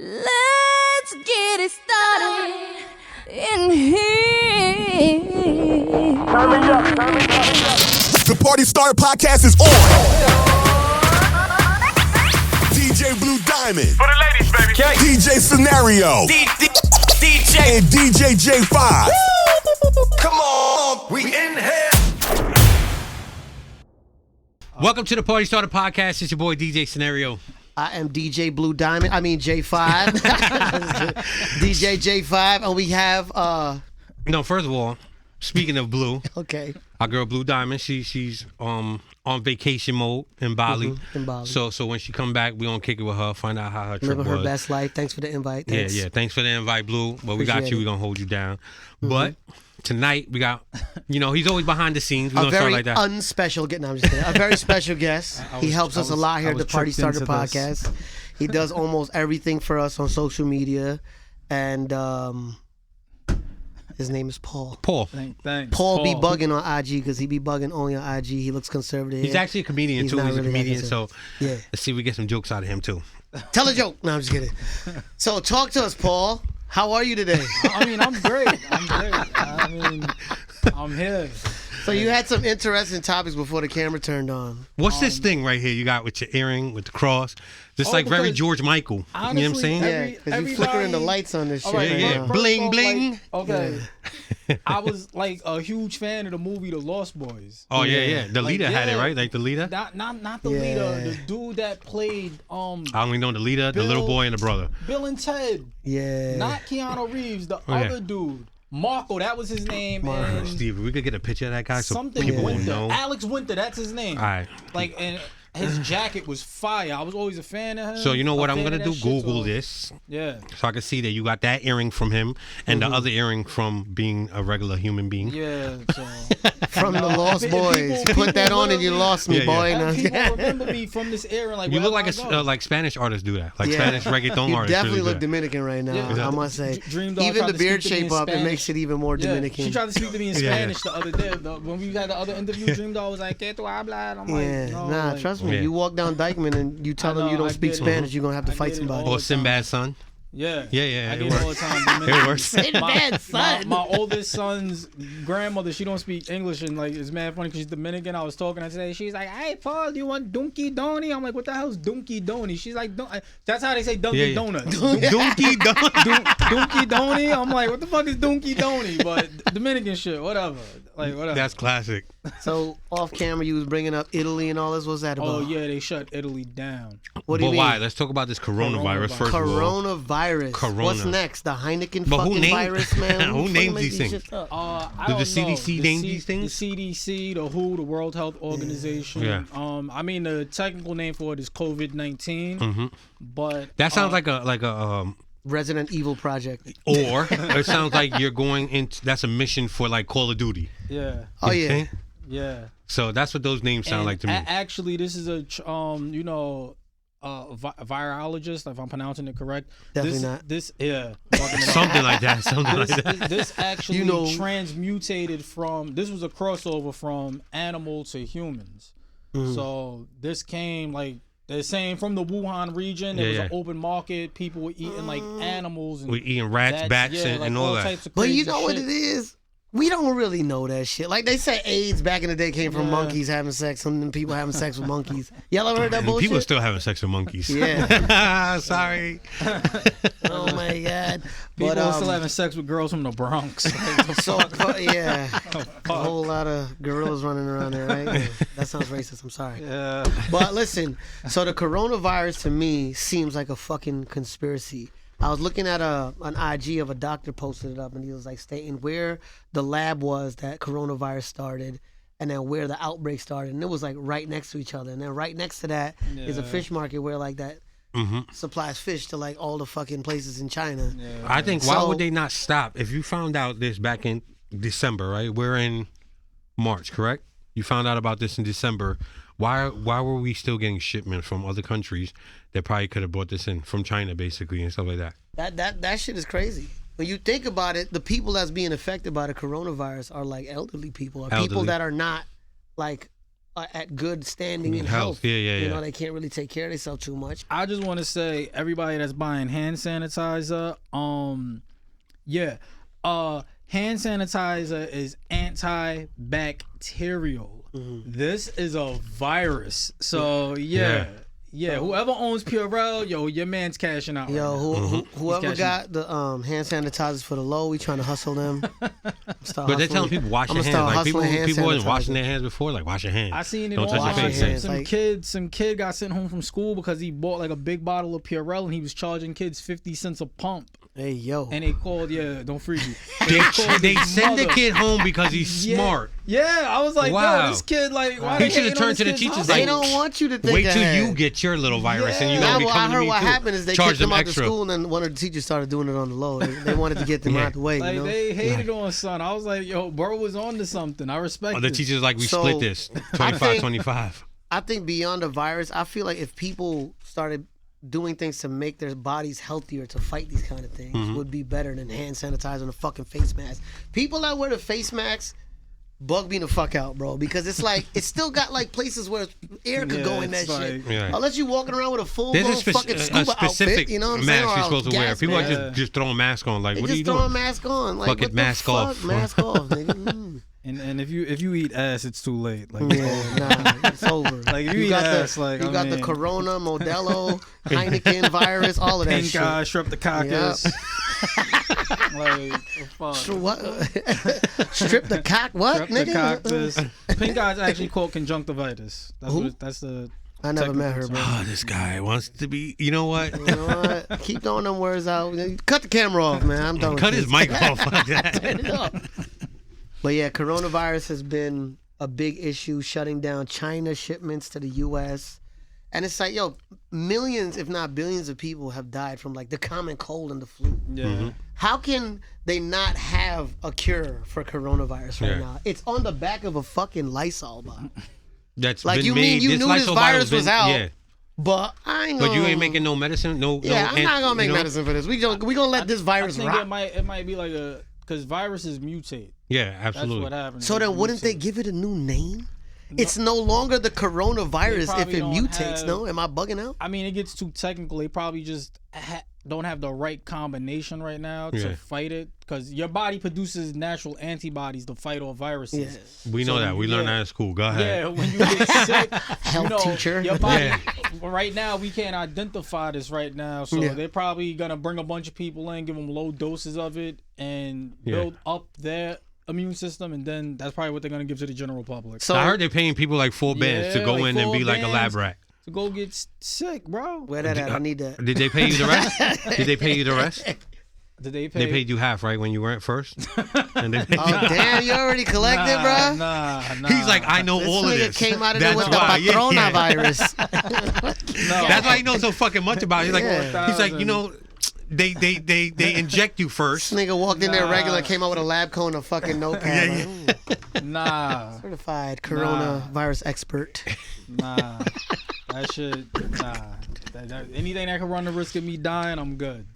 Let's get it started in here. Turn me up. The Party Starter Podcast is on. DJ Blue Diamond. For the ladies, baby. DJ Scenario. DJ. And DJ J5. Come on. We in here. Welcome to the Party Starter Podcast. It's your boy DJ Scenario. I am DJ Blue Diamond. I mean J5. DJ J5. And we have No, first of all, speaking of Blue, okay. Our girl Blue Diamond, she's on vacation mode in Bali. In Bali. So when she come back, we gonna kick it with her, find out how her trip Living her was. best life. Thanks for the invite. Thanks. Yeah. Thanks for the invite, Blue. But we got Appreciate you. it. We're gonna hold you down. But tonight we got, he's always behind the scenes. We're A gonna start very like that. unspecial, I'm just kidding. A very special guest. He helps us a lot here at the Party Starter Podcast. He does almost everything for us on social media. And his name is Paul. Paul. Thanks. Paul be bugging on IG because he be bugging only on IG. He looks conservative. He's actually a comedian He's too. not He's a really that comedian, so yeah. let's see if we get some jokes out of him too. Tell a joke. No, I'm just kidding. So talk to us, Paul. How are you today? I mean, I'm great. I'm here. So you had some interesting topics before the camera turned on. What's this thing right here you got with your earring, with the cross? Just like very because George Michael. honestly, You know what I'm saying? Yeah, because you flickering the lights on this shit. All right, right yeah. now. first Bling, off, bling. like, okay. I was like a huge fan of the movie The Lost Boys. Oh yeah. The leader had it, right? Like the leader. Not the Yeah. leader. The dude that played I only know the leader, the Bill- little boy, and the brother. Bill and Ted. Yeah. Not Keanu Reeves. The yeah. other dude. Marco, that was his name. Marco. And Steve, we could get a picture of that guy so something people will Winter. know. Alex Winter, that's his name. All right. Like, and his jacket was fire. I was always a fan of him. So you know what A I'm fan gonna of do? that shit, Google so- this Yeah. so I can see that you got that earring from him and the other earring from being a regular human being. Yeah. So. From the Lost People- Boys. Put that on and you lost me, Yeah, boy. yeah. No. And people remember me from this era. Like, You look like wherever I go. like Spanish artists do that, like Yeah. Spanish reggaeton You artists. definitely really do look that. Dominican right now, Yeah. I must say. Dream Dog Even tried the to beard speak to me shape in up, it Spanish. makes it even more Yeah. Dominican. She tried to speak to me in Yeah, yeah. Spanish the other day. When we had the other interview, Dream Dog was like, "¿Qué tú hablas?" I'm like, Yeah, no, nah, like, trust me. Yeah. You walk down Dykeman and you tell I them know, you don't I speak get it. Spanish, you're going to have to I fight get it somebody. all Or the Sinbad's son. Yeah. Yeah, I it get it all the works. time. It works. Sinbad's son. My oldest son's grandmother, she don't speak English, and like it's mad funny because she's Dominican. I was talking today. She's like, "Hey, Paul, do you want Dunky Donny?" I'm like, "What the hell's Dunky Donny?" She's like, "That's how they say Dunkin' Yeah. Donuts." Donkey Donut. Dunky Donny. I'm like, "What the fuck is Dunky Donny?" But Dominican shit, whatever. Like whatever. That's classic. So off camera, you was bringing up Italy and all this. What's that about? Oh yeah, they shut Italy down. What do you But mean? why? Let's talk about this coronavirus first of all. Coronavirus. Corona. What's next? The Heineken But who fucking named- virus, man? who fucking names make these things? shits up? I Did don't the know. CDC name these things? The CDC, the WHO, the World Health Organization. Yeah. I mean the technical name for it is COVID-19. Mm-hmm. But That sounds like a Resident Evil Project. or it sounds like you're going into that's a mission for like Call of Duty. yeah, Oh, You yeah. think? yeah. So that's what those names sound And like to me. Actually, this is a virologist, if I'm pronouncing it correct. Definitely not. This yeah. Something like that. Something like that. This actually You know- transmutated from. This was a crossover from animal to humans. Mm. So this came like they're saying from the Wuhan region. There was Yeah, an yeah. open market. People were eating like animals. And We're eating rats, bats, like and all that. types of But you crazy know what shit. it is? We don't really know that shit. Like they say AIDS back in the day came from Yeah. monkeys having sex. Some people having sex with monkeys. Y'all ever heard that And bullshit? people are still having sex with monkeys. Yeah. Sorry. Oh my god. People But are still having sex with girls from the Bronx. so yeah, a whole lot of gorillas running around there, right? Yeah. That sounds racist. I'm sorry. Yeah. But listen, so the coronavirus to me seems like a fucking conspiracy. I was looking at an IG of a doctor posted it up, and he was like stating where the lab was that coronavirus started, and then where the outbreak started, and it was like right next to each other. And then right next to that is a Yeah. fish market where like that supplies fish to like all the fucking places in China. I think why So- would they not stop? If you found out this back in December, right? We're in March, correct? You found out about this in December. Why were we still getting shipments from other countries that probably could have brought this in from China, basically, and stuff like that? That shit is crazy. When you think about it, the people that's being affected by the coronavirus are like elderly people, or people Elderly. that are not like are at good standing in Health. health. Yeah, You know, they can't really take care of themselves too much. I just want to say, everybody that's buying hand sanitizer, hand sanitizer is antibacterial. This is a virus. So whoever owns Purell, your man's cashing out. Yo, right whoever got the hand sanitizers for the low, we trying to hustle them. But they're telling people wash your hands. Like people wasn't washing their hands before. Like wash your hands. I seen it Don't touch your online. face. Some kid got sent home from school because he bought like a big bottle of Purell and he was charging kids 50 cents a pump. Hey yo. And they called, don't freeze you. They send the kid home because he's smart. Yeah, I was like, Wow. yo, this kid, like, why He they should have hating on turned to this the kid's teachers hustle? They don't want you to think Wait till ahead. you get your little virus and you're Nah, gonna be well, I coming to heard me what too. happened is they Charge kicked them out extra. of school, and then one of the teachers started doing it on the low. They wanted to get them out the way. Like, You know? they hated on son. I was like, yo, bro was on to something. I respect The it. teachers like, we So, split this. 25-25. I think beyond the virus, I feel like if people started doing things to make their bodies healthier to fight these kind of things would be better than hand sanitizer and a fucking face mask. People that wear the face masks bug me the fuck out, bro, because it's like it's still got like places where air could go in that it's shit. like- Yeah. Unless you walking around with a full There's blown a fucking scuba specific outfit, you know what I'm saying? mask Or you're a supposed to wear. gas People mask. are just throwing masks on. Like, They what are just you throw doing? a mask on. Like, Fucking what the mask fuck? off. Mask off, nigga. And if you eat ass, it's too late. Like, Yeah, nah, it's over. Like, if you eat got ass, the, like, you I got the mean- Corona, Modelo, Heineken virus, all of that pink shit. eye, streptococcus. Like, fuck. What? Strip the cock? What, nigga? Streptococcus. Pink eye is actually called conjunctivitis. That's the. I never met her, bro. Oh, this guy wants to be. You know what? You know what? Keep throwing them words out. Cut the camera off, man. I'm done. Cut with his this. mic off like that. Turn it off. But yeah, coronavirus has been a big issue, shutting down China shipments to the U.S. And it's like, yo, millions, if not billions of people have died from like the common cold and the flu. Yeah. How can they not have a cure for coronavirus right Yeah. now? It's on the back of a fucking Lysol bottle. That's Like, been you made. mean you knew this Lysol virus bottle's was been- out? Yeah. But I ain't gonna. But you ain't making no medicine. No. Yeah, no, I'm not gonna make you know? medicine for this. We gonna let this virus I think rock. it might be like a because viruses mutate. Yeah, That's absolutely. what happens. So then, wouldn't they mutate. give it a new name? It's no longer the coronavirus if probably it don't mutates. have- No, am I bugging out? I mean, it gets too technical. They probably just don't have the right combination right now to Yeah. fight it because your body produces natural antibodies to fight off viruses. Yes. We know So, that. We learned yeah. that in school. Go ahead. Yeah, when you get sick, Health teacher. your body. Yeah. Right now, we can't identify this right now, so Yeah. they're probably gonna bring a bunch of people in, give them low doses of it, and Yeah. build up their immune system, and then that's probably what they're gonna give to the general public. So I heard they're paying people like $4 bands to Yeah, go like in and be 4 like a lab bands. rat. To go get sick, bro. where that at? I need that. Did they pay you the rest? Did they pay you the rest? Did they pay? They paid you half, right, when you went first? And they paid Oh damn! You already collected, bro. Nah. He's like, I know This all of nigga this. came out of there That's with the why, yeah, Patrona yeah. virus. That's why he knows so fucking much about it. He's like, Yeah. he's like, you know, they inject you first. This nigga walked in there regular, came out with a lab coat and a fucking notepad. Like, Nah. certified coronavirus expert. Nah. That shit. Nah. Anything that could run the risk of me dying, I'm good.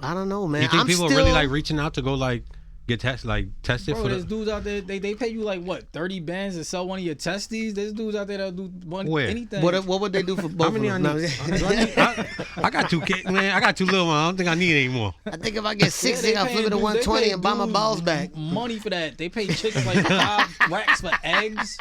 I don't know, man. You think I'm people still, are really like reaching out to go like get tested Bro, for there's the dudes out there. They pay you like what 30 bands to sell one of your testes. There's dudes out there that'll do Where? anything. What would they do for both how many I of them? need? I got 2 kids, man. I got 2 little ones. I don't think I need any more. I think if I get 60, they I'll flip it to paying 120 dudes- and buy my dudes balls back. Money for that. They pay chicks like 5 racks for eggs.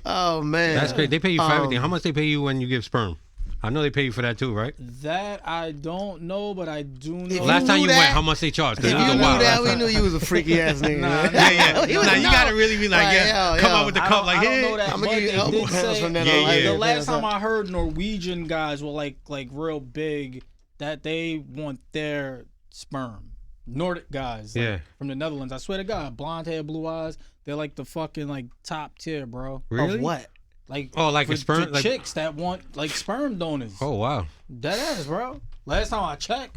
Oh man, That's great. They pay you for everything. How much they pay you when you give sperm? I know they pay you for that too, right? That I don't know, but I do know. Last time knew you that- went, how much they charged? 'Cause If it was you a knew while that, last we time. knew you was a freaky ass nigga. Yeah. He was Now a you no. gotta really be like, yeah, come on with the I cup, don't- like, I don't know yeah. that, I'm but gonna give you they elbow did pounds say- from that Yeah, on. yeah. Like, The Yeah. last time I heard Norwegian guys were like real big that they want their sperm. Nordic guys, like, Yeah. from the Netherlands. I swear to God, blonde hair, blue eyes. They're like the fucking like top tier, bro. Really? Of what? Like Oh, like a for sperm- like- chicks that want like sperm donors. Oh wow. Dead ass, bro. Last time I checked.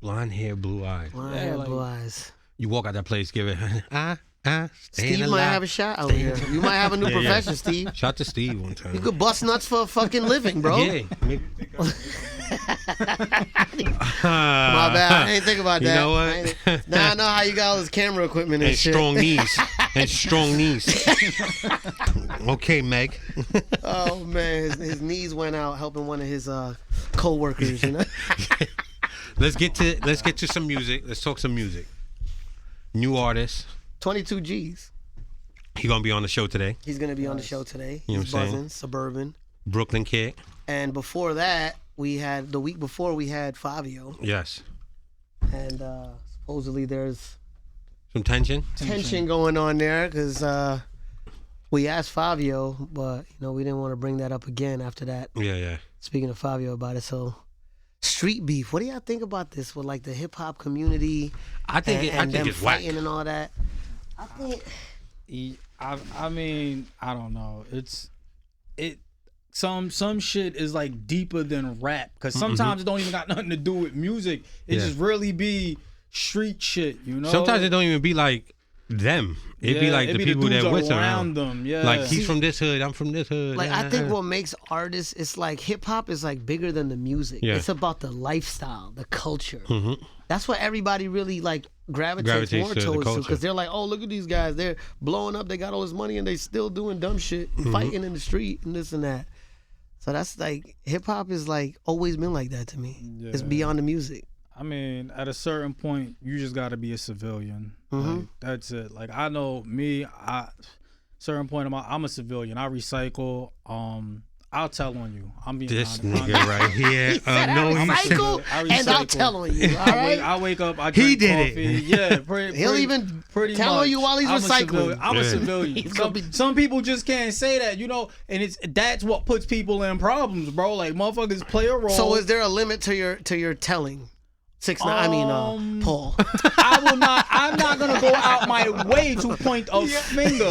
Blonde hair, blue eyes. Blonde Yeah, hair, like- blue eyes. You walk out that place, give it staying Steve might alive. have a shot over here. You might have a new Yeah, yeah. profession, Steve. Shout to Steve one time. You could bust nuts for a fucking living, bro. Yeah. My bad. I ain't think about You that. know what? Now I know how you got all this camera equipment and And shit. strong knees. and strong knees. Okay, Meg. Oh man, his knees went out helping one of his co-workers. You know. Let's get to some music. Let's talk some music. New artist. 22 G's. He gonna be on the show today. He's gonna be on the show today. You know He's what I'm saying? buzzing, Suburban. Brooklyn kid. And before that, the week before we had Fabio, Yes. and supposedly there's Some tension. tension going on there because we asked Fabio, but we didn't want to bring that up again after that. Yeah. Speaking of Fabio about it, so street beef. What do y'all think about this with like the hip hop community? I think them it's whack. fighting and all that. I think I mean, I don't know. Some shit is like deeper than rap because sometimes it don't even got nothing to do with music. It just really be street shit, Sometimes it don't even be like them. It be like the people that with around them. Yeah, like he's from this hood, I'm from this hood. like I think what makes artists, it's like hip hop is like bigger than the music. Yeah. It's about the lifestyle, the culture. Mm-hmm. That's what everybody really like gravitates more to the towards culture. because they're like, oh, look at these guys, they're blowing up, they got all this money and they still doing dumb shit, fighting in the street and this and that. So that's like hip hop is like always been like that to me. Yeah. It's beyond the music. I mean, at a certain point, you just got to be a civilian. Like, that's it. Like I know me, certain point, I'm a civilian. I recycle. I'll tell on you. I'm being This honest. nigga right here. No, he Recycle, I and I'll recycle. tell on you. All right. I wake up. I He drink did it. coffee. Yeah, He'll even pretty tell on much. you while he's I'm a recycling. civilian. I'm a Yeah. civilian. He's gonna Some people just can't say that, and that's what puts people in problems, bro. Like motherfuckers play a role. So is there a limit to your telling? 6ix9ine, Paul. I'm not gonna go out my way to point a finger.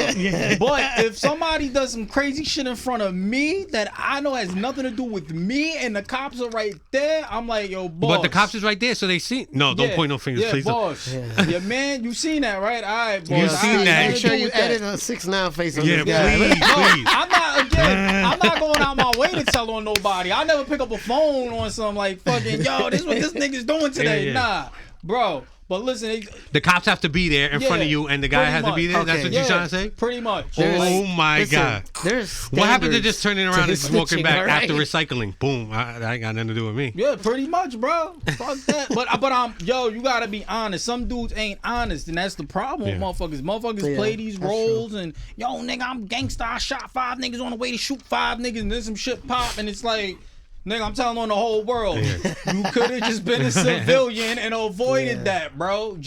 But if somebody does some crazy shit in front of me that I know has nothing to do with me, and the cops are right there, I'm like, yo, boss. But the cops is right there, so they see. No, don't point no fingers, yeah, please. boss. Yeah, man, you seen that, right? All right, boss. You seen that. Make sure you With that. edit a 6ix9ine face on Yeah, this guy. please, please. I'm not going out my way to tell on nobody. I never pick up a phone on some like fucking, yo, this is what this nigga's doing today. Yeah. Nah, bro. But listen, The cops have to be there in front of you, and the guy pretty has to be there. much. That's what you're trying to say. Pretty much. Oh my Listen, God! There's What happened to standards just turning to around and his just walking snitching, back all right? after recycling? Boom! I ain't got nothing to do with me. Yeah, pretty much, bro. Fuck that. But you gotta be honest. Some dudes ain't honest, and that's the problem with Yeah. motherfuckers. Motherfuckers Yeah, play these that's roles, and yo, nigga, I'm gangsta. I shot 5 niggas on the way to shoot 5 niggas, and then some shit pop, and it's like, nigga, I'm telling on the whole world. You could have just been a civilian and avoided that, bro.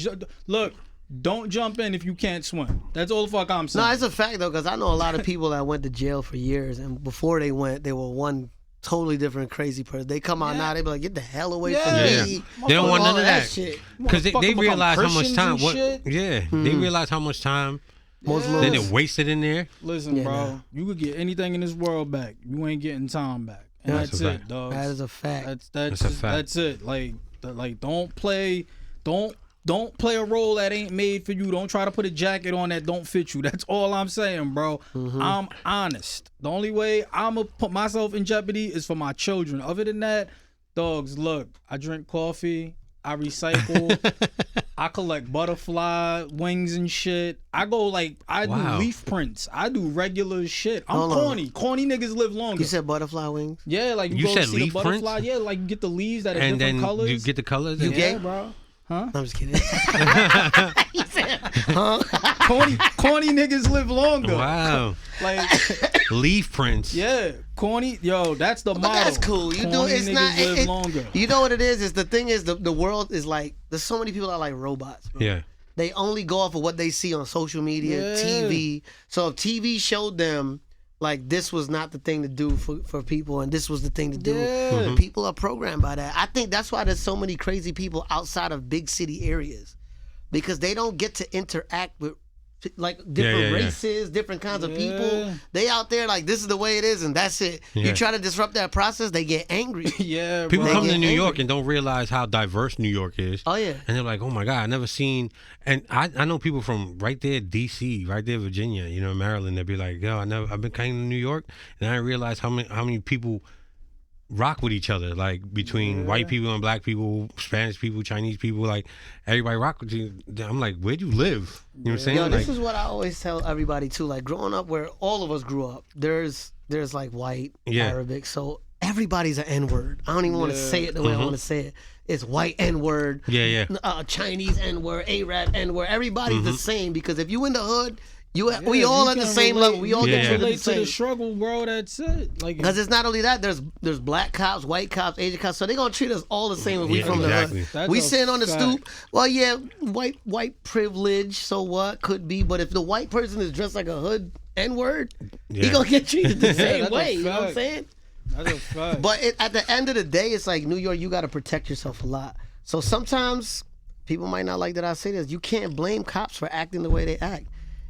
Look, don't jump in if you can't swim. That's all the fuck I'm saying. No, it's a fact though, because I know a lot of people that went to jail for years, and before they went, they were one totally different crazy person. They come out now, they be like, get the hell away from Yeah. me. They don't want All none of that shit. because they Motherfucker realize how become much time. Christians and shit. They realize how much time Most that laws. they wasted in there. Listen, Yeah, bro, nah. you could get anything in this world back. You ain't getting time back. And That's that's a it, fact. dog. That is a fact. That's a fact. That's it. Like don't play a role that ain't made for you. Don't try to put a jacket on that don't fit you. That's all I'm saying, bro. I'm honest. The only way I'ma put myself in jeopardy is for my children. Other than that, dogs, look, I drink coffee, I recycle, I collect butterfly wings and shit. I go I Wow. do leaf prints. I do regular shit. I'm Hold on. corny. Corny niggas live longer. You said butterfly wings? Yeah, like you You go said see leaf the butterfly. prints? Yeah, like you get the leaves that are And different then colors. you get the colors. You and- gay? yeah, bro. No, I'm just kidding. Corny niggas live longer. Wow. Like, Leaf prints. yeah, corny. Yo, that's the But motto. that's cool. You do Corny it's niggas not. live longer. You know what it is? Is the thing is the world is like there's so many people that are like robots. Bro. Yeah. They only go off of what they see on social media, Yeah. TV. So if TV showed them like this was not the thing to do for people and this was the thing to do, Yeah. people are programmed by that. I think that's why there's so many crazy people outside of big city areas because they don't get to interact with like different yeah. races, different kinds of people. Yeah. They out there like this is the way it is and that's it. Yeah. You try to disrupt that process, they get angry. Yeah, People bro. come get to New angry. York and don't realize how diverse New York is. Oh yeah. And they're like, oh my God, I never seen. And I know people from right there, DC, right there, Virginia, Maryland. They'd be like, yo, I've been coming to New York and I didn't realize how many people rock with each other, like between white people and black people, Spanish people, Chinese people, like everybody rock with you. I'm like, where'd you live? You know what I'm saying? Yo, Like, this is what I always tell everybody too. Like growing up, where all of us grew up, there's like white, Arabic, so everybody's an N-word. I don't even want to say it the way I want to say it. It's white N-word, Chinese N-word, Arab N-word. Everybody's the same because if you in the hood, we all at the same level. We all get treated the relate same. to the struggle, bro. That's it. Like, because it's not only that. There's black cops, white cops, Asian cops. So they gonna treat us all the same if we from the hood. That's we a sitting on the fact. stoop. Well, yeah, white privilege. So what? Could be. But if the white person is dressed like a hood N-word, he gonna get treated the same that's a way. You know what I'm fact. saying? That's a fact. But at the end of the day, it's like New York. You got to protect yourself a lot. So sometimes people might not like that I say this. You can't blame cops for acting the way they act.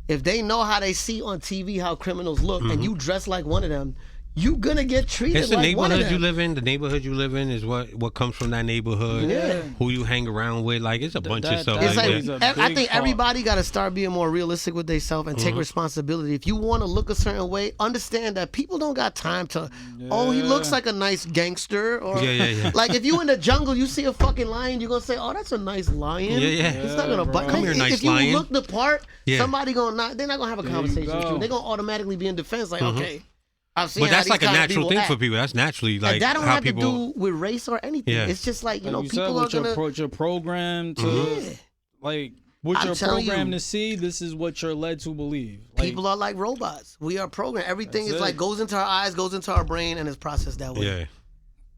If they know how they see on TV how criminals look, and you dress like one of them, you gonna get treated it's the like one of neighborhood them. you live in. The neighborhood you live in is what comes from that neighborhood. Yeah. Who you hang around with, like it's a bunch of stuff It's like like that. I think everybody got to start being more realistic with themselves and take responsibility. If you want to look a certain way, understand that people don't got time to. Oh, he looks like a nice gangster, or like if you in the jungle, you see a fucking lion, you gonna say, "Oh, that's a nice lion." It's not gonna bite. Come here, nice if you lion. look the part, somebody gonna not. They're not gonna have a conversation with you. They're gonna automatically be in defense. Like, okay, I've seen. But that's how like a these kind of natural people thing act. for people. That's naturally like And that don't how have people. to do with race or anything. Yeah. It's just like you people are said, gonna. your program to like what I'm you're telling programmed you. to see. This is what you're led to believe. Like, People are like robots. We are programmed. Everything That's is it. like goes into our eyes, goes into our brain, and is processed that way. Yeah.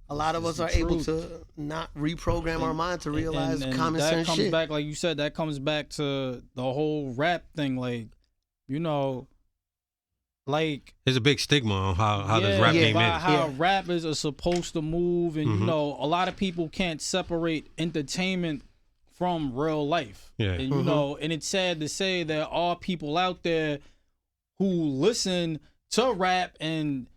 A lot of us are able to not reprogram our mind to realize and common that sense comes shit. back, like you said, that comes back to the whole rap thing. Like, you know, like There's a big stigma on how this rap game about is. how rappers are supposed to move, and you know, a lot of people can't separate entertainment from real life. Yeah. And you know, and it's sad to say there are people out there who listen to rap and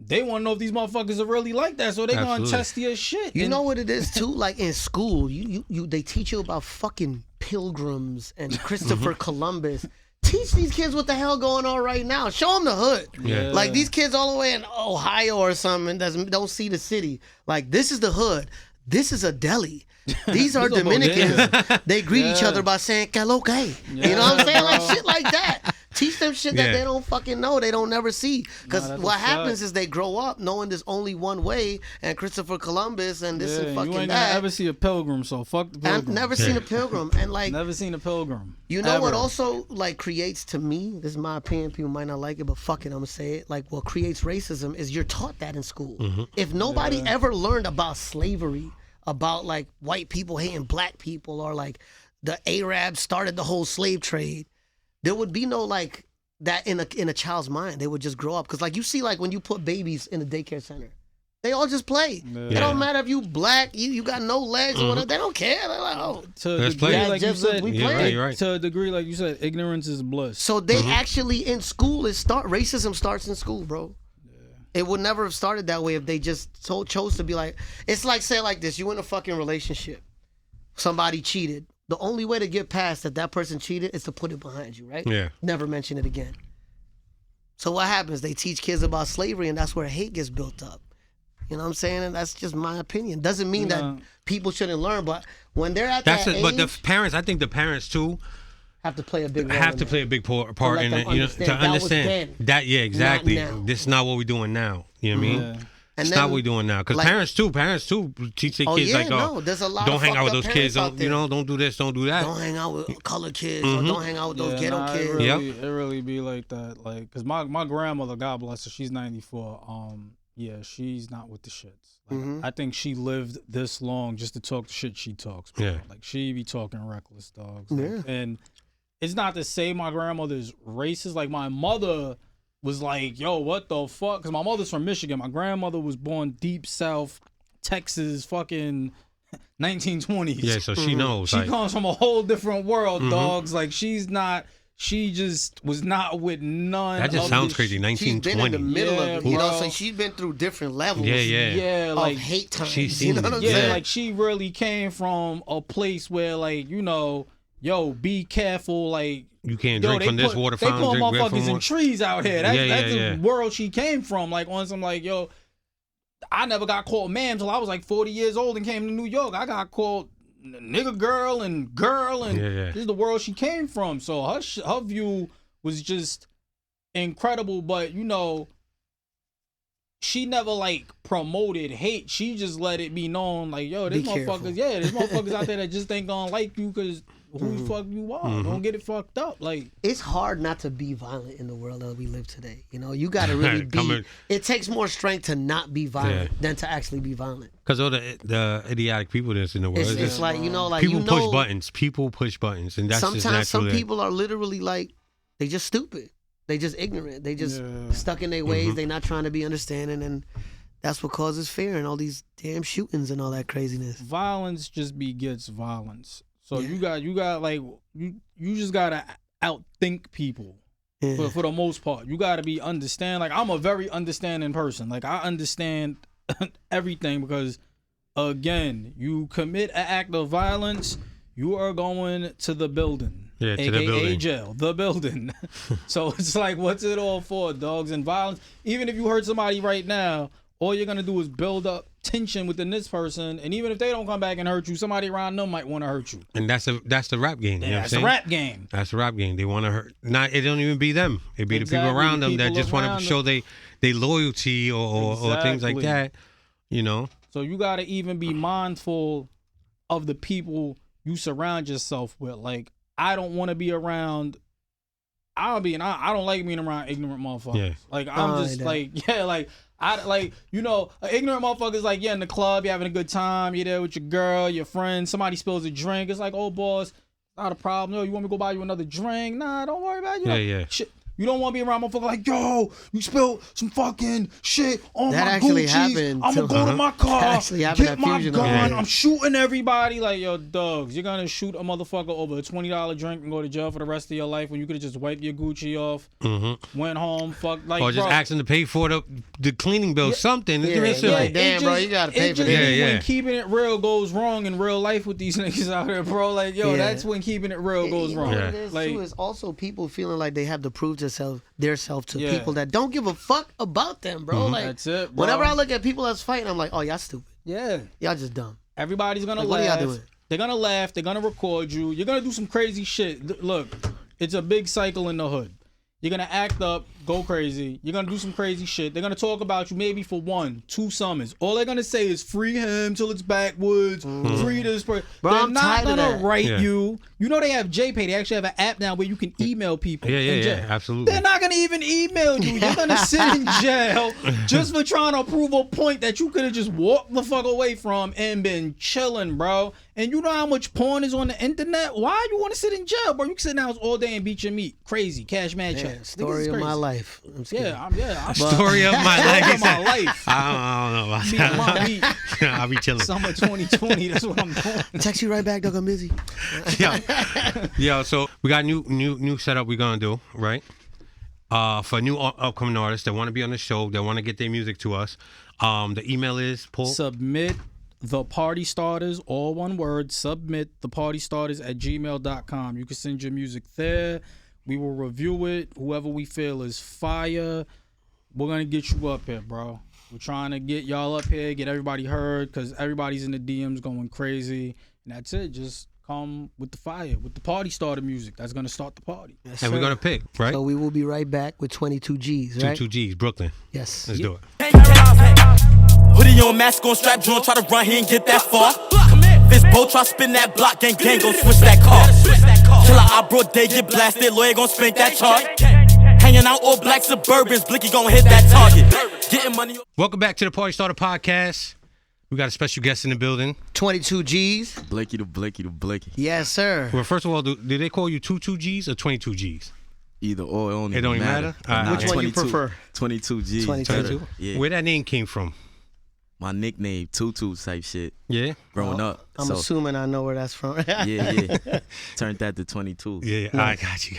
they want to know if these motherfuckers are really like that, so they gonna Absolutely. test your shit. You And know what it is too? Like in school, you they teach you about fucking pilgrims and Christopher Columbus. Teach these kids what the hell going on right now. Show them the hood. Yeah. Like these kids all the way in Ohio or something don't see the city. Like this is the hood. This is a deli. These are This is a Dominicans. They greet each other by saying "que lo que." You know what I'm saying? Like shit like that. Teach them shit that Yeah. they don't fucking know. They don't never see. Because that's what a happens fact. is they grow up knowing there's only one way, and Christopher Columbus and this and you fucking ain't that. gonna ever see a pilgrim, so fuck the I've pilgrim. never seen a pilgrim, and like Never seen a pilgrim. you know what Ever. also like creates to me, this is my opinion, people might not like it, but fuck it, I'm gonna say it. Like what creates racism is you're taught that in school. If nobody ever learned about slavery, about like white people hating black people, or like the Arabs started the whole slave trade, there would be no like that in a child's mind. They would just grow up. Cause like you see like when you put babies in a daycare center, they all just play. It don't matter if you black, you got no legs or whatever. They don't care. They're like, oh. To a Let's degree, play. like you Just said, we You're play. right, you're right. to a degree, like you said, ignorance is bliss. So they actually in school racism starts in school, bro. It would never have started that way if they just chose to be like. It's like say like this: you in a fucking relationship, somebody cheated. The only way to get past that person cheated is to put it behind you, right? Yeah. Never mention it again. So what happens? They teach kids about slavery, and that's where hate gets built up. You know what I'm saying? And that's just my opinion. Doesn't mean that people shouldn't learn, but when they're at That's that it. But the age, parents, I think the parents too, have to play a big role. have in to that. play a big part let in them it, you know, understand to that was understand then, that. Yeah, exactly. now. This is not what we're doing now. You know what I mean? And It's then, not what we're doing now. Because like- parents too teach their Oh, kids yeah, like, no, there's a lot don't of hang out with fucked those up kids. parents out Don't, you there. know, don't do this, don't do that. Don't hang out with colored kids, or don't hang out with those ghetto kids. It really be like that. Like, cause my grandmother, God bless her, she's 94. Yeah, she's not with the shits. Like, I think she lived this long just to talk the shit she talks. Bro. Yeah. Like she be talking reckless, dogs. Like, and it's not to say my grandmother's racist. Like my mother was like, yo, what the fuck? Cause my mother's from Michigan. My grandmother was born deep South, Texas, fucking 1920s. Yeah, so she knows. She like, comes from a whole different world, dogs. Like she just was not with none. that just of sounds this crazy. She's been in the 1920. middle Yeah, of it, you know. bro. So she's been through different levels. Yeah, Of like hate times. she's You know seen what I'm it. yeah, saying? like she really came from a place where, like, you know, yo, be careful, like. You can't Yo, drink from this water fountain. They put drink motherfuckers in water. trees out here. That's Yeah, the yeah. world she came from. Like on some like, yo, I never got called ma'am till I was like 40 years old and came to New York. I got called nigga girl and this is the world she came from. So her view was just incredible, but you know, she never like promoted hate. She just let it be known like, yo, there's motherfuckers out there that just ain't gonna like you because who the fuck you are. Don't get it fucked up. Like, it's hard not to be violent in the world that we live today. You know, you gotta really be. It takes more strength to not be violent than to actually be violent. Because all the idiotic people that's in the world. It's like, you know, like people push buttons. People push buttons, and that's sometimes just some people are literally like, they just stupid. They just ignorant. They just stuck in their ways. They not trying to be understanding, and that's what causes fear and all these damn shootings and all that craziness. Violence just begets violence. So you got like you just gotta outthink people for the most part. You gotta be understand. Like, I'm a very understanding person. Like, I understand everything because, again, you commit an act of violence, you are going to the building. Yeah, to AKA the building. Jail, the building. So it's like, what's it all for? Dogs and violence. Even if you hurt somebody right now, all you're gonna do is build up tension within this person, and even if they don't come back and hurt you, somebody around them might want to hurt you. And that's the rap game. You know That's the rap game. That's the rap game. They want to hurt. Not it don't even be them. It be the people around them that just want to show they loyalty or things like that. You know. So you gotta even be mindful of the people you surround yourself with. Like, I don't want to be around. I don't like being around ignorant motherfuckers. Yeah. Like, I'm just like, you know, ignorant motherfuckers like, in the club, you're having a good time, you're there with your girl, your friends, somebody spills a drink, it's like, oh, boss, not a problem. Yo, you want me to go buy you another drink? Nah, don't worry about it. Shit. You don't want to be around motherfuckers like, yo, you spilled some fucking shit on that my actually Gucci's. Happened I'm going to go to my car, get my gun, yeah. I'm shooting everybody. Like, yo, dogs, you're going to shoot a motherfucker over a $20 drink and go to jail for the rest of your life when you could have just wiped your Gucci off, went home, like, or just asking to pay for the cleaning bill, something. Damn, bro, you got to pay for that. When keeping it real goes wrong in real life with these niggas out here, bro. Like, yo, that's when keeping it real goes wrong. What it is, like, too, is also people feeling like they have to prove their self to people that don't give a fuck about them, bro. Like, that's it, bro. Whenever I look at people that's fighting, I'm like, oh, y'all stupid. Yeah. Y'all just dumb. Everybody's gonna laugh. What are y'all doing? They're gonna laugh. They're gonna record you. You're gonna do some crazy shit. Look, it's a big cycle in the hood. You're gonna act up, go crazy. You're gonna do some crazy shit. They're gonna talk about you maybe for 1-2 summers. All they're gonna say is free him till it's backwoods. Free this person. They're not gonna write you. You know they have JPay. They actually have an app now where you can email people. Yeah, absolutely. They're not gonna even email you. You're gonna sit in jail just for trying to prove a point that you could have just walked the fuck away from and been chilling, bro. And you know how much porn is on the internet? Why you want to sit in jail, bro? You can sit in the house all day and beat your meat. Crazy. Cash mad check. Story of my life. Story of my life. I don't know about that. I'll be chilling. Summer 2020. That's what I'm doing. Text you right back, dog. I'm busy. Yeah. So we got new setup we're gonna do, right? For new upcoming artists that want to be on the show, that want to get their music to us. The email is submit the party starters, all one word, submit the party starters at gmail.com. You can send your music there. We will review it. Whoever we feel is fire, we're going to get you up here, bro. We're trying to get y'all up here, get everybody heard, because everybody's in the DMs going crazy. And that's it. Just come with the fire, with the party starter music. That's going to start the party. Yes, and we're going to pick, right? So we will be right back with 22 G's, right? 22 G's, Brooklyn. Yes. Let's do it. Hoodie on, mask on, strap joint, try to run here and get that far. This boat try spin that block, gang gon' switch that car. Killer, I brought day, get blasted, lawyer gon' spank that charge. Hanging out all black Suburbans, Blicky gon' hit that target. Getting money. Welcome back to the Party Starter Podcast. We got a special guest in the building. 22 G's. Blicky to Blicky. Yes, sir. Well, first of all, do they call you 22 G's or 22 G's? Either or, it don't even matter. Which one you prefer? 22 G's. 22. Yeah. Where that name came from? My nickname, Tutu type shit. Yeah. Growing up. I'm assuming I know where that's from. yeah. Turned that to 22. Yeah. I got you.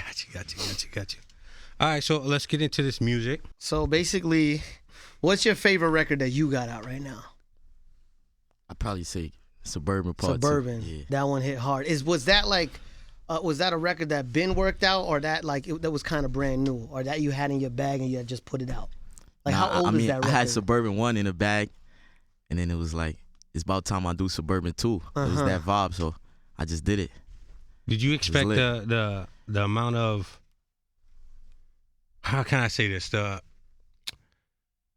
All right, so let's get into this music. So basically, what's your favorite record that you got out right now? I'd probably say Suburban Part 2. Suburban. Yeah. That one hit hard. Was that like, was that a record that been worked out, or that like that was kind of brand new, or that you had in your bag and you had just put it out? Like, how old is that record? I had Suburban 1 in the bag, And then it was like, it's about time I do Suburban too. It was that vibe, so I just did it. Did you expect lit. the amount of, how can I say this?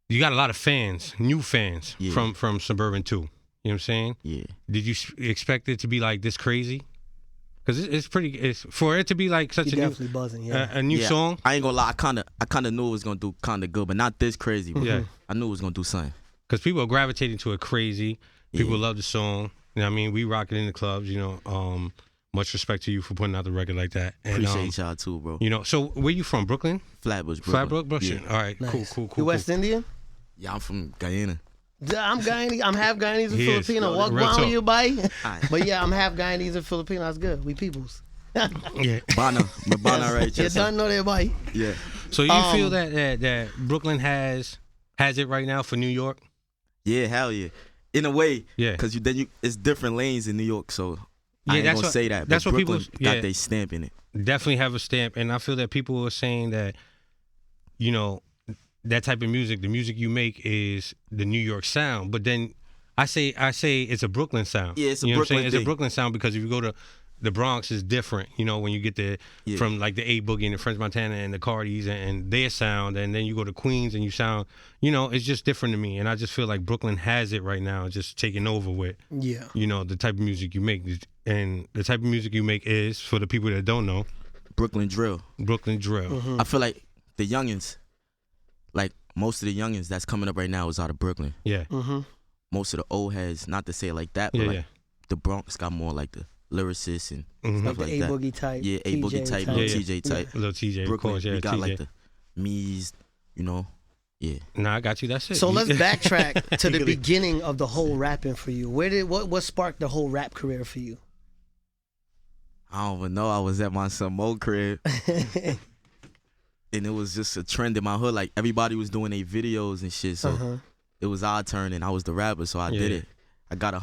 You got a lot of fans, new fans from Suburban 2. You know what I'm saying? Yeah. Did you expect it to be like this crazy? Because it's for it to be like such definitely buzzing, a new song. I ain't gonna lie, I kinda knew it was gonna do kinda good, but not this crazy. Bro. Yeah. I knew it was gonna do something. Because people are gravitating to it crazy. People love the song. You know what I mean? We rock it in the clubs, you know. Much respect to you for putting out the record like that. And, Appreciate y'all too, bro. You know, so where you from? Brooklyn? Flatbush, Brooklyn. Flatbush, Brooklyn. Yeah. All right, Nice. cool. You West Indian? Yeah, I'm from Guyana. I'm Guyanese. I'm half Guyanese and He is. Filipino. Walk Real down talk. you, buddy. Aight. But yeah, I'm half Guyanese and Filipino. That's good. We peoples. Yeah. Bana, right? You don't know that, buddy. Yeah. So you feel that Brooklyn has it right now for New York? Yeah, hell yeah. In a way, Yeah. because it's different lanes in New York, so I ain't that's gonna what- say that. that's but what people- Brooklyn yeah. got their stamp in it. Definitely have a stamp, and I feel that people are saying that, you know, that type of music, the music you make is the New York sound. But then I say it's a Brooklyn sound. Yeah, it's a you know what I'm Brooklyn saying? It's a thing. Brooklyn sound because if you go to the Bronx, is different. You know, when you get from like the A Boogie and the French Montana and the Cardis and their sound, and then you go to Queens and you sound, you know, it's just different to me. And I just feel like Brooklyn has it right now, just taking over with, you know, the type of music you make. And the type of music you make is, for the people that don't know, Brooklyn drill. Brooklyn drill. I feel like the youngins, like most of the youngins that's coming up right now is out of Brooklyn. Yeah. Most of the old heads, not to say it like that, but like the Bronx got more like the lyricists and stuff Like like the that. A-Boogie type. Yeah, A Boogie type, type. little TJ type. Little TJ, Brooklyn, of course, yeah. we got TJ. like the Me's, you know. Yeah. Nah, I got you. That's it. So let's backtrack to the Legally. beginning of the whole rapping for you. What sparked the whole rap career for you? I don't even know. I was at my some old crib. And it was just a trend in my hood. Like everybody was doing their videos and shit. So it was our turn and I was the rapper, so I did it. I got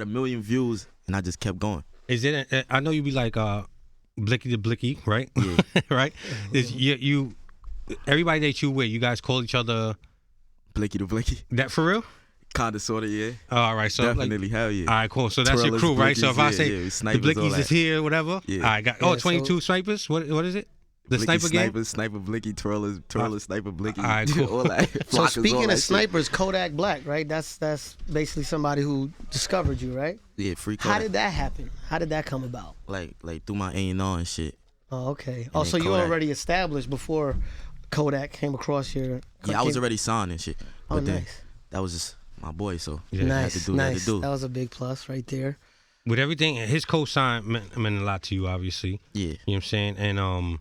a million views and I just kept going. Is it? I know you be like Blicky to Blicky, right? Yeah. Right. Is you everybody that you with, you guys call each other Blicky to Blicky. that for real? Kinda sorta, yeah. All right, so Definitely, hell yeah. All right, cool. So that's your Twirlers, crew, right? So if Blickies, I yeah, say yeah, we the snipers, all Blickies that. is here, whatever. Yeah. I got 22 snipers. What is it? The Blicky, sniper game. Sniper Blicky, twirlers, sniper Blicky. All right, cool. all that. So Flockers, all speaking that of shit. snipers, Kodak Black, right? That's basically somebody who discovered you, right? Yeah, free How Kodak. did that happen? How did that come about? Like through my A&R and shit. Oh, okay. Oh, then so you Kodak. already established before Kodak came across your. Yeah, I was already signed and shit. Oh, But then nice. that was just my boy, so Yeah. I had Nice, to do what I had nice. to do. That was a big plus right there. With everything, his co-sign meant a lot to you, obviously. Yeah. You know what I'm saying? And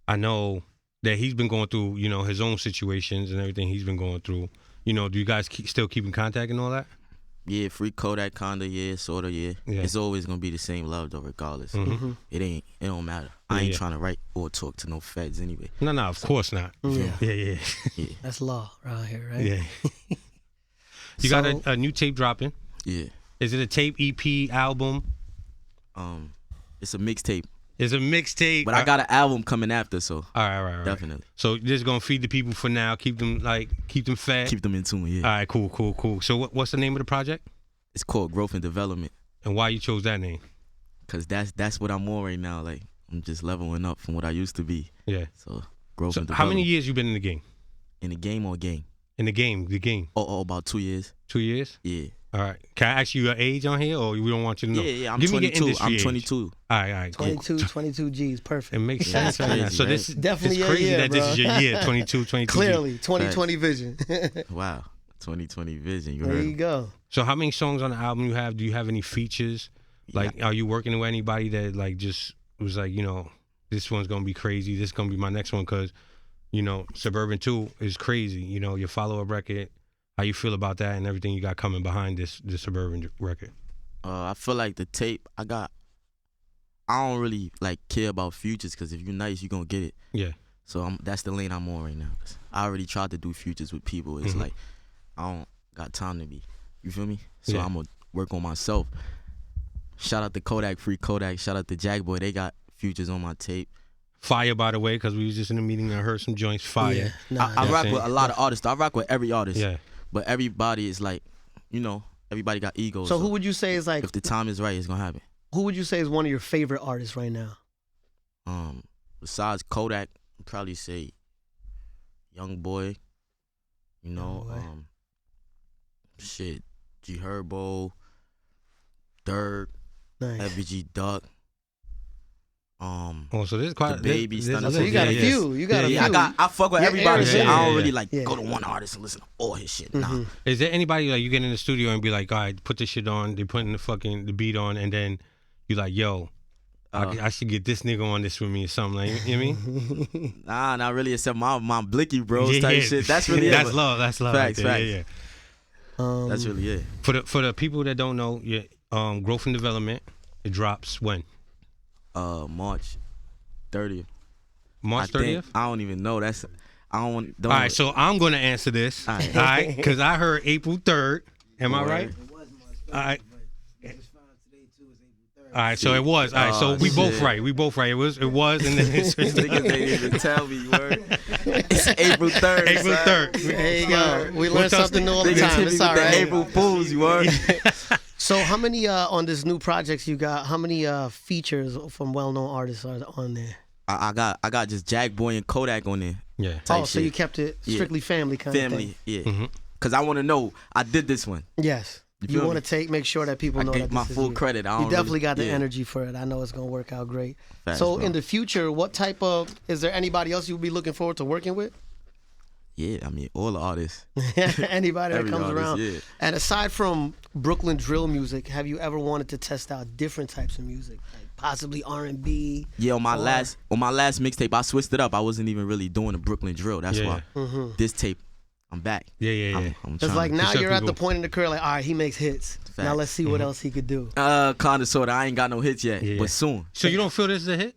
I know that he's been going through, you know, his own situations and everything he's been going through. You know, do you guys still keep in contact and all that? Yeah, free Kodak kinda, yeah, sorta, yeah. Yeah. It's always gonna be the same love though, regardless. It don't matter. I ain't Yeah. trying to write or talk to no feds anyway. No, of course not. Yeah. Yeah. That's law around here, right? Yeah. You got So- a new tape dropping. Yeah. Is it a tape, EP, album? It's a mixtape. It's a mixtape. But I got an album coming after, so All right. definitely. So just gonna feed the people for now. Keep them fed. Keep them in tune, yeah. All right, cool. So what's the name of the project? It's called Growth and Development. And why you chose that name? Cause that's what I'm on right now. Like I'm just leveling up from what I used to be. Yeah. So growth So and how development. many years you been in the game? In the game or game? In the game. Oh, about 2 years. 2 years? Yeah. All right. Can I ask you your age on here, or we don't want you to know? Yeah, I'm Give me 22. your industry I'm age. 22. All right. Cool. 22 G's, perfect. It makes Yeah, sense. that's right now. crazy, So right? this Definitely it's your crazy year, that this bro. is your year, 22. Clearly, 2020 vision. Wow. 2020 vision. You There heard you me. go. So how many songs on the album you have? Do you have any features? Like, are you working with anybody that like just was like, you know, this one's gonna be crazy. This is gonna be my next one because, you know, Suburban 2 is crazy. You know, your follow-up record. How you feel about that and everything you got coming behind this Suburban record? I feel like the tape I don't really like care about futures because if you're nice, you gonna get it. Yeah. So that's the lane I'm on right now. 'Cause I already tried to do futures with people. It's like I don't got time to be. You feel me? So Yeah. I'm gonna work on myself. Shout out to Kodak, free Kodak. Shout out to Jackboy. They got futures on my tape. Fire, by the way, because we was just in a meeting and I heard some joints. Fire. Yeah, nah, I rock saying? with a lot of artists. I rock with every artist. Yeah. But everybody is like, you know, everybody got egos. So who would you say is like? If the time is right, it's gonna happen. Who would you say is one of your favorite artists right now? Besides Kodak, I'd probably say Young Boy. You know, shit, G Herbo, Dirk, Nice. FBG Duck. So this is quite the Baby. So you got a few. You got a few. I fuck with Yeah, everybody. yeah, Shit. yeah, I don't yeah. really like go to one artist and listen to all his shit. Nah. Is there anybody like you get in the studio and be like, all right, put this shit on, they putting the beat on, and then you like, yo, I should get this nigga on this with me or something, like, you know what I mean? Nah, not really. Except my Blicky bros type shit. That's really that's it. love. That's love. Facts, right there. facts. Yeah. That's really it. For the people that don't know, yeah, Growth and Development, it drops when? March 30th. March I 30th? I don't even know. That's I don't want. Don't All right, so I'm gonna answer this. All right, because I heard April 3rd. Am I right? All right. All right, so it was. All right, so we both right. We both right. It was, and then it's Niggas didn't even tell me. Word. It's April 3rd. April 3rd. There you go. We learn something new all the Niggas time. hit me It's with all the right. April Fools. You word. So how many on this new projects you got? How many features from well-known artists are on there? I got just Jack Boy and Kodak on there. Yeah. Oh, Type so shit. you kept it strictly family kind of Family, thing. yeah. Cause I want to know I did this one. Yes. You feel want me? to make sure that people I know get that my this is full you. credit. I You don't definitely really- got the yeah. energy for it. I know it's gonna work out great. Facts, So bro. in the future, what type of is there anybody else you'll be looking forward to working with? Yeah, I mean all the artists. Anybody that Every comes artist, around. yeah. And aside from Brooklyn drill music, have you ever wanted to test out different types of music, like possibly R&B? Yeah, on my Or- last mixtape, I switched it up. I wasn't even really doing the Brooklyn drill. That's Yeah. why this tape, I'm back. Yeah. I'm It's trying like to- now show you're at the people. point in the career, like, all right, he makes hits. Now Facts. let's see what else he could do. Kinda sorta. I ain't got no hits yet, Yeah. but soon. So you don't feel this is a hit?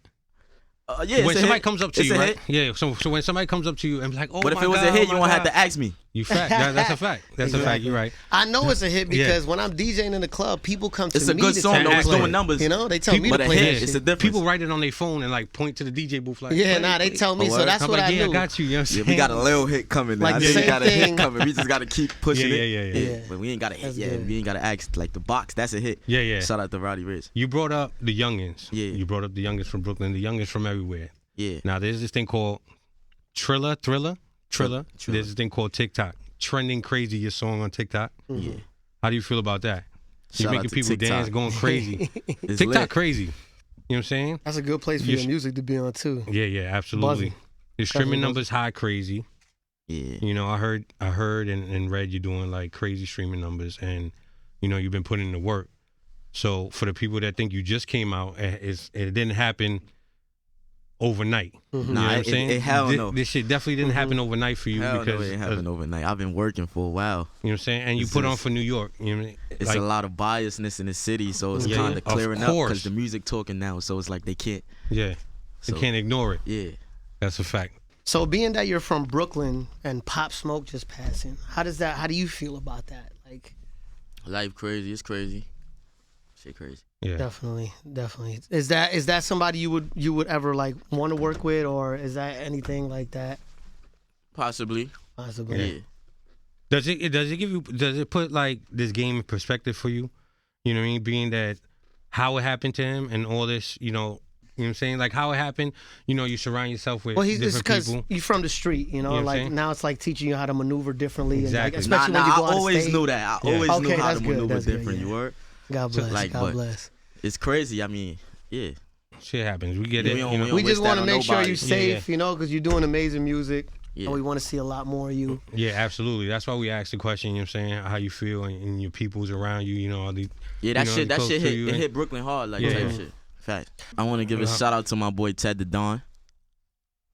Yeah, When it's a somebody hit. comes up to It's you, a right? hit. Yeah. So when somebody comes up to you and be like, oh But if my it was God, a hit, oh you my won't have God. to ask me. You fact. That's a fact. That's a fact. You're right. I know it's a hit Yeah. because when I'm DJing in the club, people come to It's a me good to song tell though. me It's to play doing it. numbers. You know, they tell me But to a play hit, that it's shit. a difference. People write it on their phone and like point to the DJ booth like, Yeah, play, nah, they play. tell me, Oh, so word? that's I'm what like, I yeah, knew. I got you. You know what I'm Yeah, saying? we got a little hit coming. Like I the know we same got a hit thing- coming. We just got to keep pushing it. Yeah. But we ain't got a hit That's yet. good. We ain't got to ask. Like the box, that's a hit. Yeah. Shout out to Roddy Rich. You brought up the youngins. Yeah. You brought up the youngins from Brooklyn, the youngins from everywhere. Yeah. Now there's this thing called Triller. Triller. There's this thing called TikTok. Trending crazy, your song on TikTok. Yeah. How do you feel about that? You're Shout out making to people TikTok. dance, going crazy. It's TikTok lit. crazy. You know what I'm saying? That's a good place for You your sh- music to be on too. Yeah, absolutely. Buzzing. Your streaming Definitely numbers high crazy. Yeah. You know, I heard and read you're doing like crazy streaming numbers, and you know you've been putting in the work. So for the people that think you just came out, it didn't happen overnight. You know Nah, what I'm saying? hell this, no. This shit definitely didn't happen overnight for you Hell no, because it ain't happened overnight. I've been working for a while. you know what I'm saying, and you It's put on just- for New York. You know what I mean? It's Like, a lot of biasness in the city, so it's Yeah, kind of of clearing up course. because the music talking now. So it's like they can't. yeah, So, you can't ignore it. Yeah. That's a fact. So being that you're from Brooklyn and Pop Smoke just passing, how do you feel about that? Like Life crazy. It's crazy. Shit crazy. Yeah. definitely. Is that somebody you would ever like want to work with, or is that anything like that? Possibly. Possibly. Yeah. Does it put like this game in perspective for you? You know what I mean? Being that how it happened to him and all this, you know what I'm saying? Like how it happened, you know, you surround yourself with Well, it's different because people. you're from the street, you know. You know what I'm like saying? now it's like teaching you how to maneuver differently, Exactly. and like, especially when you go I out always of state. knew that. I Yeah. always Okay, knew how that's to good, maneuver that's good, different. yeah. You were. God bless. like, God but- bless. It's crazy. I mean, yeah. Shit happens. We get Yeah, it. we don't- you know? we don't We just wish that want to on make sure nobody. you're safe, Yeah. you know, because you're doing amazing music, Yeah. and we want to see a lot more of you. Yeah, absolutely. That's why we asked the question, you know what I'm saying? How you feel and your people's around you, you know, all the Yeah, that you know, shit. That close shit to hit. you, It and- hit Brooklyn hard, like Yeah. type shit. Fact. I want to give a shout out to my boy Ted the Don.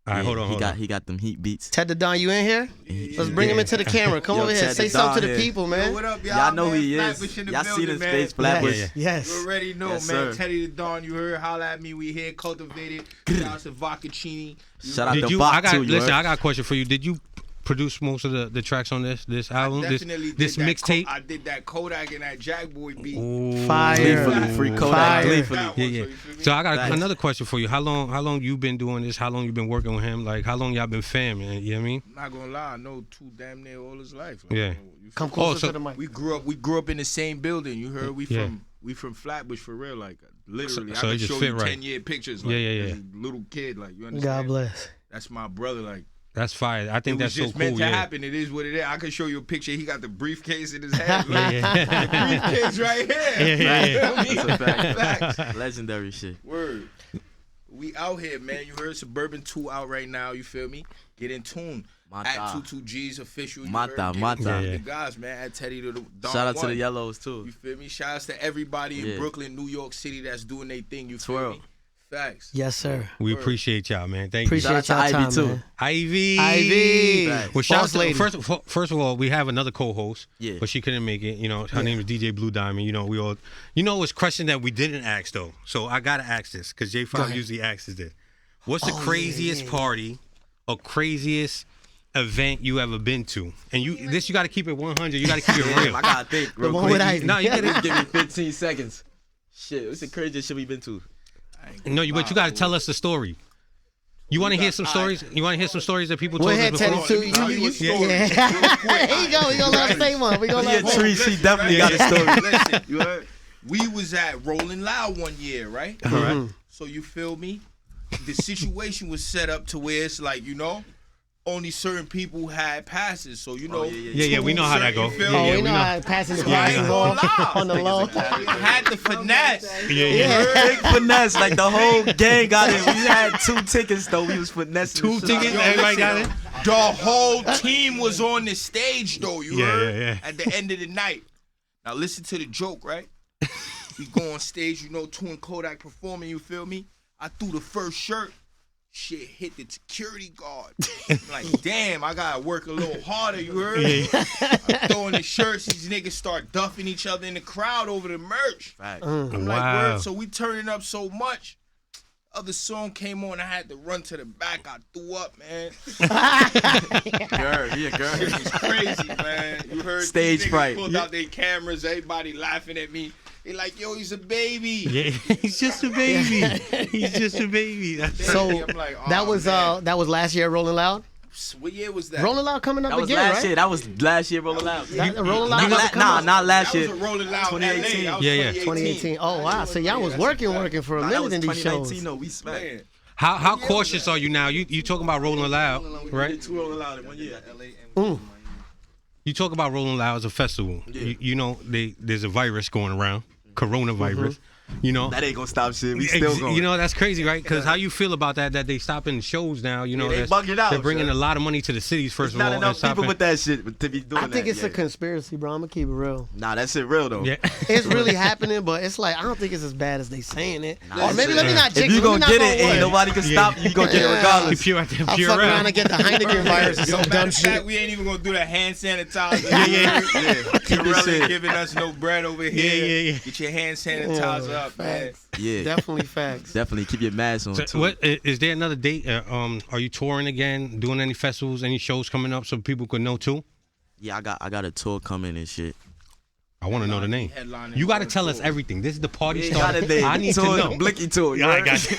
All right, hold on. He got them heat beats. Ted the Don, you in here? Let's bring him into the camera. Come Yo, over here. Ted Say the something to Don the here. people, man. What up, y'all? Y'all know man? who he is. Flatbush in the Y'all see building, his man. face, Flatbush. Yeah. Yes. You already know, Yes, man. sir. Teddy the Don, you heard. Holla at me. We here, cultivated. Shout out to Vodka Chini. Shout out Did to you Bach too. You listen, heard? I got a question for you. Did you produce most of the tracks on this album, Definitely this did that mixtape? I did that Kodak and that Jack Boy beat. Fire. Gleefully, free Kodak, Fire. gleefully. That one, Yeah. you feel me? So I got Facts. another question for you. How long you been doing this? How long you been working with him? Like how long y'all been fam? Man? You know what I mean? I'm not gonna lie, I know two damn near all his life. Like, Yeah. you feel Come me? closer so- to the mic. We grew up in the same building. You heard Yeah. we from Flatbush for real. Like literally, So I it can just show fit you right. 10-year pictures. Like, Yeah, yeah. as a little kid, like you understand. God bless. That's my brother. Like That's fire. I think it was that's so just cool. meant to Yeah. happen. It is what it is. I can show you a picture. He got the briefcase in his hand. Look, Yeah. the briefcase right here. Yeah. You feel me? That's a fact. Facts. Legendary shit. Word. We out here, man. You heard Suburban 2 out right now. You feel me? Get in tune. Mata. At 22G's official. You Mata, heard? Get Mata. in tune with Yeah. The guys, man. At Teddy to the Don Shout out to Juan. the Yellows too. You feel me? Shout outs to everybody in Yeah. Brooklyn, New York City that's doing their thing. You feel Twirl. me? Facts. Yes, sir. We appreciate y'all, man. Thank Appreciate Shout out to y'all time, Ivy, too. man. you. Ivy. Ivy. Facts. Well, shout out Boss to, lady. first of all, we have another co-host, Yeah. but she couldn't make it. You know, her name is DJ Blue Diamond. You know, we all, it's a question that we didn't ask though. So I gotta ask this because Go J5 ahead. usually asks this. What's the Oh, yeah, craziest yeah. party or craziest event you ever been to? And you got to keep it 100. You got to keep it Damn, real. I gotta think real one quick. with Ivy. No, you gotta Give me 15 seconds. Shit, what's the craziest shit we been to? No, but you got to tell us the story. You want to hear some stories? You want to hear some stories that people told Go us ahead, before? Teddy. Too. Let me tell you a story. Yeah. Here you go. We gonna let him say one. We gonna let him. She definitely got a story. Listen, you heard? We was at Rolling Loud one year, right? All right. So you feel me? The situation was set up to where it's like, only certain people had passes. So, Yeah, we know how that go. You feel Yeah, me? Oh, we know know. how passing the I passes ain't gonna off lie. on the low. Had the finesse. Yeah. Big finesse, like the whole gang got it. We had 2 tickets though. We was finessing. Two the shit out tickets? of it. Everybody got it? The whole team was on the stage, though. You Yeah, heard? yeah. At the end of the night. Now listen to the joke, right? We go on stage, Two and Kodak performing. You feel me? I threw the first shirt. Shit hit the security guard. I'm like, damn, I gotta work a little harder. You heard? I'm throwing the shirts. These niggas start duffing each other in the crowd over the merch. Facts. I'm like, Wow. word. So we turning up so much. Other song came on. I had to run to the back. I threw up, man. Girl, yeah, girl. It was crazy, man. You heard Stage these niggas fright. pulled out their cameras. Everybody laughing at me. They like, yo, he's a baby. Yeah, he's just a baby. He's just a baby. That's So I'm like, oh, that was man. that was last year. Rolling Loud. What year was that? Rolling Loud coming up That was again, last right? year. That was last year. Rolling Loud. Rolling Loud. Not last That year. was a Rolling Loud 2018. LA. That was Yeah, yeah. 2018. Oh wow. So y'all was working for a Nah, that minute was in these 2019. shows. No, we smacked. Man. How cautious are you now? You talking about Rolling Loud, We right? did 2 Rolling Loud in 1 year. You talk about Rolling Loud as a festival. You know, there's a virus going around, coronavirus. You know, That ain't gonna stop shit. We still going. You know, that's crazy, right? Because how you feel about that they stopping shows now? You know, they that's- bugging out, they're bringing son. a lot of money to the cities. First There's of all, not enough and people stopping- with that shit to be doing I think that. it's a conspiracy, bro. I'm gonna keep it real. Nah, that shit real though. Yeah. It's really happening, but it's like I don't think it's as bad as they saying it. Nah, Or maybe it's- let me not jinx If you it. Let me gonna not get go it, ain't away. nobody can stop you. You gonna get it Yeah. regardless. Pure, I'll pure fuck around around. and get the Heineken virus or Yo, some matter dumb of fact, shit. we ain't even gonna do that hand sanitizer. Yeah. Keep this Really shit. giving us no bread over here. Yeah. Get your hand sanitizer up, man. Facts. Yeah, Definitely facts. definitely keep your mask on So, too. what is there another date? Are you touring again? Doing any festivals? Any shows coming up so people could know too? Yeah, I got a tour coming and shit. I want to know the name. Headlining You got to on tell us tour. everything. This is the party We starter. got a name. I need tour, to know. Blicky tour. Yeah, I got you.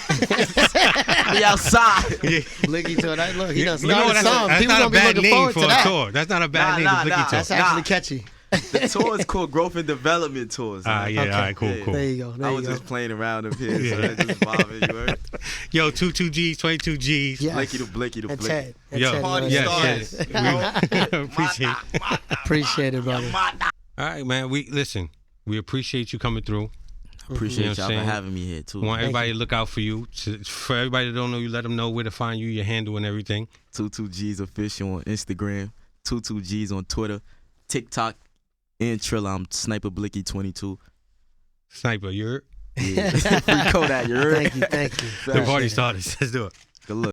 We outside. Yeah. Blicky to that. Look, he done You know started that's, some. that's People not a gonna be bad looking name forward for to a that. tour. That's not a bad Nah, name. nah, the Blicky nah. tour. That's actually Nah. catchy. The tour is called Growth and Development Tours. Ah, yeah, Okay. all right, cool, Yeah. cool. There you go. There I you was go. just playing around up here, Yeah. so that just bothered you. Heard? Yo, 22Gs, 22Gs. Yes. Blicky to Blicky to And Blicky. Ted. And Yo, Ted, Party you know, yes, started. yes. We appreciate it. Appreciate it, brother. All right, man. We appreciate you coming through. Appreciate You know what y'all I'm for saying? having me here too. Want everybody to look out for you. For everybody that don't know you, let them know where to find you, your handle and everything. 22G's official on Instagram, 22G's on Twitter, TikTok, and Trilla. I'm Sniper Blicky 22. Sniper, you're Yeah. Free Kodak, you heard? Thank you. the party starters. Let's do it.